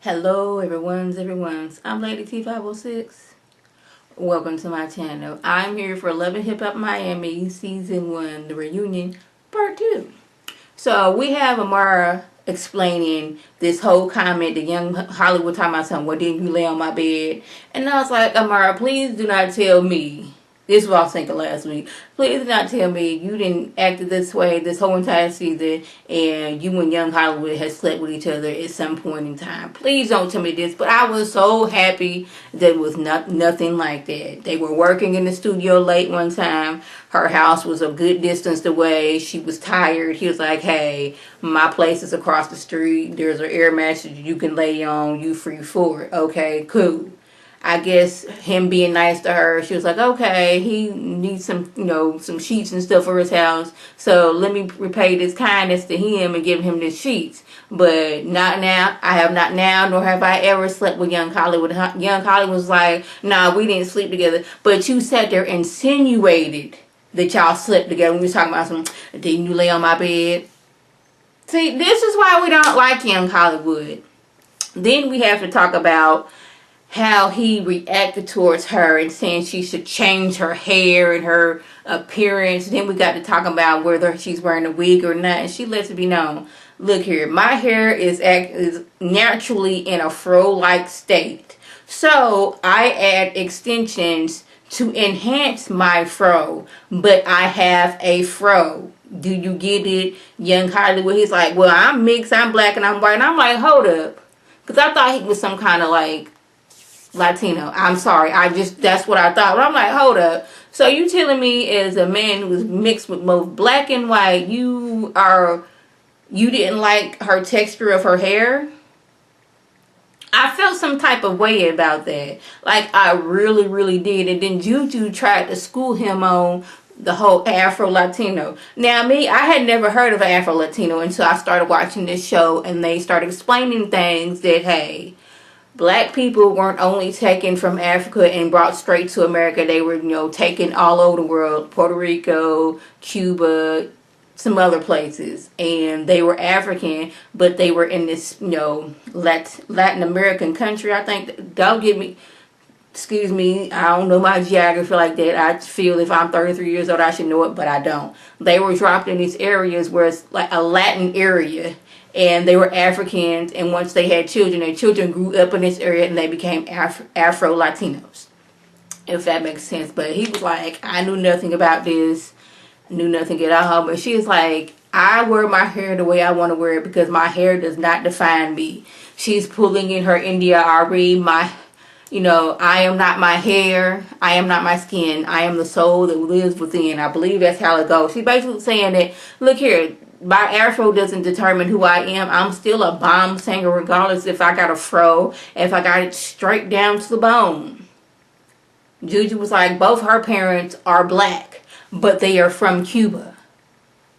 Hello everyone's. I'm Lady T506. Welcome to my channel. I'm here for Love and Hip Hop Miami Season 1, the reunion, Part 2. So we have Amara explaining this whole comment that young Hollywood talking about something, well, didn't you lay on my bed? And I was like, Amara, please do not tell me. This is what I was thinking last week. Please do not tell me you didn't act this way this whole entire season and you and Young Hollywood had slept with each other at some point in time. Please don't tell me this. But I was so happy that it was nothing like that. They were working in the studio late one time. Her house was a good distance away. She was tired. He was like, hey, my place is across the street. There's an air mattress you can lay on. You free for it. Okay, cool. I guess him being nice to her, she was like, okay, he needs some, some sheets and stuff for his house. So let me repay this kindness to him and give him the sheets. But not now. I have not now, nor have I ever slept with Young Hollywood. Young Hollywood was like, nah, we didn't sleep together. But you sat there and insinuated that y'all slept together. When we was talking about some, didn't you lay on my bed? See, this is why we don't like Young Hollywood. Then we have to talk about how he reacted towards her and saying she should change her hair and her appearance. Then we got to talk about whether she's wearing a wig or not, and she lets it be known, look here, my hair is naturally in a fro-like state, so I add extensions to enhance my fro, but I have a fro. Do you get it? Young Hollywood, he's like, well, I'm mixed, I'm black and I'm white. And I'm like, hold up, because I thought he was some kind of like Latino. I'm sorry. That's what I thought. But I'm like, hold up. So you telling me as a man who was mixed with both black and white, you didn't like her texture of her hair? I felt some type of way about that. Like, I really, really did. And then Juju tried to school him on the whole Afro-Latino. Now, me, I had never heard of Afro-Latino until I started watching this show and they started explaining things that, hey, black people weren't only taken from Africa and brought straight to America. They were, taken all over the world. Puerto Rico, Cuba, some other places. And they were African, but they were in this, Latin American country, I think. Don't get me, excuse me, I don't know my geography like that. I feel if I'm 33 years old, I should know it, but I don't. They were dropped in these areas where it's like a Latin area. And they were Africans, and once they had children, their children grew up in this area and they became Afro-Latinos, if that makes sense. But he was like, I knew nothing about this, knew nothing at all. But she was like, I wear my hair the way I want to wear it because my hair does not define me. She's pulling in her India Ari, I am not my hair, I am not my skin, I am the soul that lives within. I believe that's how it goes. She's basically saying that, look here, my afro doesn't determine who I am. I'm still a bomb singer regardless if I got a fro, if I got it straight down to the bone. Juju was like, both her parents are black, but they are from Cuba.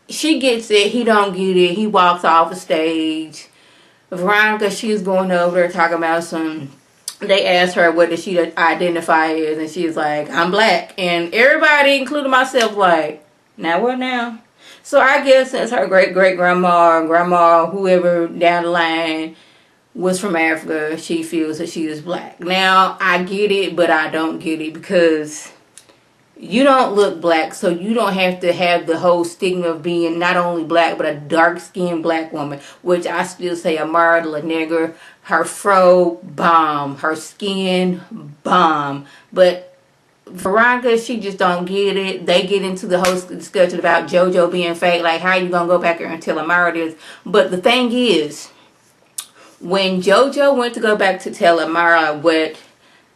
She gets it. He don't get it. He walks off the stage. Veronica, she's going over there talking about some... They asked her what does she identify as, and she's like, I'm black. And everybody, including myself, like, now what now? So I guess since her great-great-grandma or grandma, whoever down the line was from Africa, she feels that she is black. Now, I get it, but I don't get it because you don't look black, so you don't have to have the whole stigma of being not only black, but a dark-skinned black woman, which I still say Amara La Negra, her fro, bomb, her skin, bomb, but Veronica, she just don't get it. They get into the whole discussion about JoJo being fake. Like, how you gonna go back there and tell Amara this? But the thing is, when JoJo went to go back to tell Amara what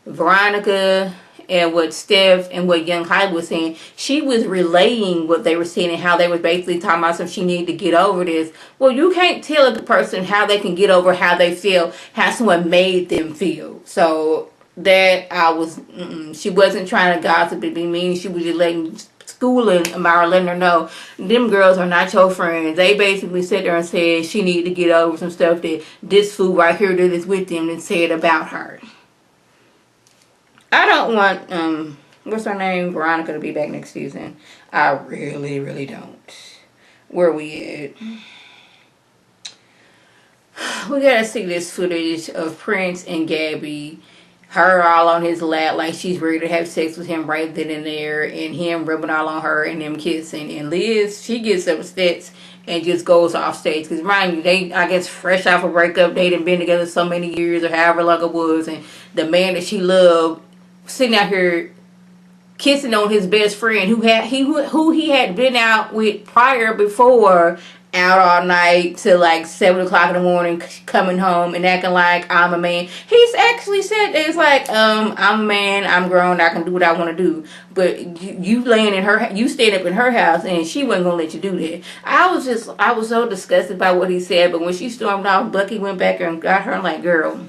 Veronica and what Steph and what Young Hollywood was saying, she was relaying what they were saying and how they were basically talking about some she needed to get over this. Well, you can't tell a person how they can get over how they feel, how someone made them feel. So that she wasn't trying to gossip and be mean. She was just letting schooling Amara, letting her know them girls are not your friends. They basically sat there and said she needed to get over some stuff that this fool right here that is with them and said about her. I don't want what's her name, Veronica, to be back next season. I really, really don't. Where we at? we gotta see this footage of Prince and Gabby, her all on his lap like she's ready to have sex with him right then and there, and him rubbing all on her and them kissing. And Liz, she gets upset and just goes off stage. Because mind you, they, I guess, fresh off a breakup, they done been together so many years or however long it was, and the man that she loved sitting out here kissing on his best friend who he had been out with prior before, out all night till like 7 o'clock in the morning, coming home and acting like I'm a man. He's actually said it's like, I'm a man, I'm grown, I can do what I want to do. But you laying in her, you staying up in her house, and she wasn't gonna let you do that. I was so disgusted by what he said. But when she stormed off, Bucky went back and got her. I'm like, girl,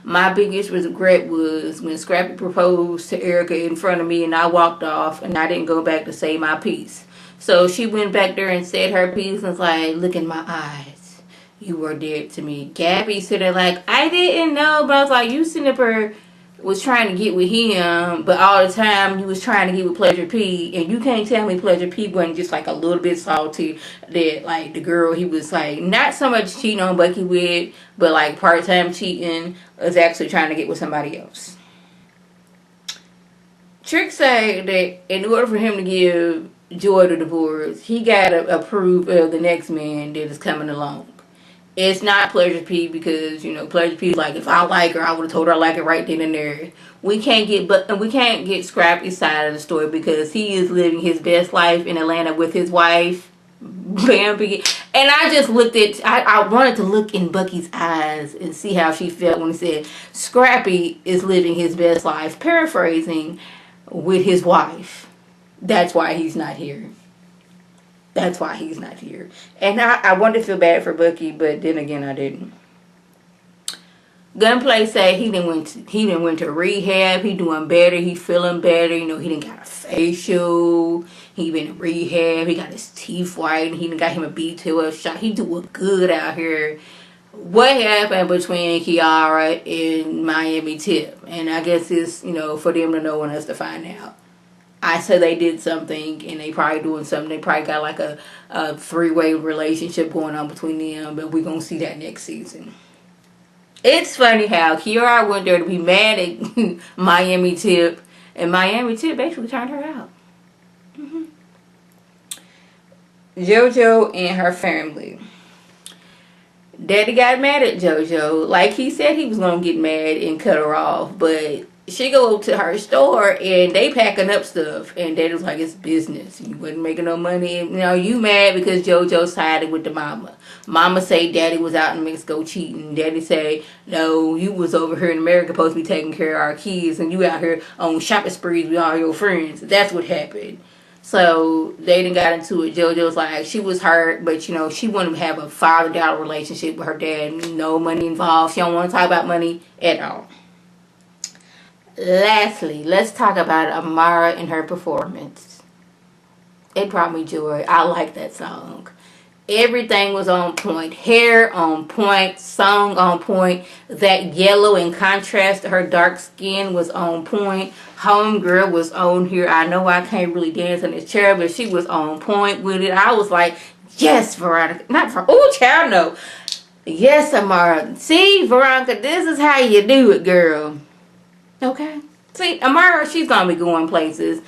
my biggest regret was when Scrappy proposed to Erica in front of me and I walked off and I didn't go back to say my piece. So she went back there and said her piece and was like, look in my eyes. You were dead to me. Gabby said it like, I didn't know, but I was like, you sitting up here was trying to get with him, but all the time you was trying to get with Pleasure P, and you can't tell me Pleasure P wasn't just like a little bit salty that like the girl he was like not so much cheating on Bucky with, but like part-time cheating, was actually trying to get with somebody else. Trick said that in order for him to give Joy the divorce, he gotta approve of the next man that is coming along. It's not Pleasure P, because, you know, Pleasure P like, if I like her, I would have told her I like it right then and there. We can't get Scrappy's side of the story, because he is living his best life in Atlanta with his wife, Bambi. And I just looked at, I wanted to look in Bucky's eyes and see how she felt when he said, Scrappy is living his best life, paraphrasing, with his wife. That's why he's not here. That's why he's not here. And I wanted to feel bad for Bucky, but then again, I didn't. Gunplay said he didn't went to rehab. He doing better. He feeling better. You know, he didn't got a facial. He been in rehab. He got his teeth white. He done got him a B12 shot. He doing good out here. What happened between Kiara and Miami Tip? And I guess it's, you know, for them to know and us to find out. I said they did something, and they probably doing something. They probably got like a three-way relationship going on between them, but we're going to see that next season. It's funny how Kiara went there to be mad at Miami Tip, and Miami Tip basically turned her out. JoJo and her family. Daddy got mad at JoJo. Like he said he was going to get mad and cut her off, but she go to her store and they packing up stuff, and Daddy was like, it's business. You wasn't making no money. You know, you mad because JoJo sided with the mama. Mama say Daddy was out in Mexico cheating. Daddy say, no, you was over here in America supposed to be taking care of our kids, and you out here on shopping sprees with all your friends. That's what happened. So they done got into it. JoJo's like, she was hurt, but you know, she wanted to have a father-daughter relationship with her dad. No money involved. She don't want to talk about money at all. Lastly, let's talk about Amara and her performance. It brought me joy. I like that song. Everything was on point. Hair on point. Song on point. That yellow in contrast to her dark skin was on point. Homegirl was on here. I know I can't really dance on this chair, but she was on point with it. I was like, yes, Veronica. Not for, oh, child, no. Yes, Amara. See, Veronica, this is how you do it, girl. Okay. See, Amara, she's going to be going places.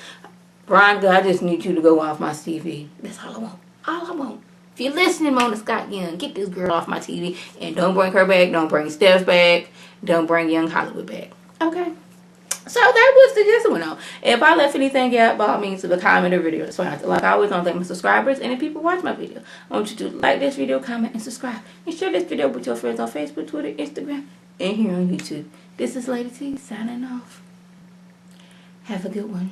Veronica, I just need you to go off my TV. That's all I want. All I want. If you're listening, Mona Scott Young, get this girl off my TV. And don't bring her back. Don't bring Steph back. Don't bring Young Hollywood back. Okay. So that was the gist one on. If I left anything out, by all means, leave a comment or video. That's fine. Like I always, I want to thank my subscribers. And if people watch my video, I want you to like this video, comment, and subscribe. And share this video with your friends on Facebook, Twitter, Instagram, and here on YouTube. This is Lady T signing off. Have a good one.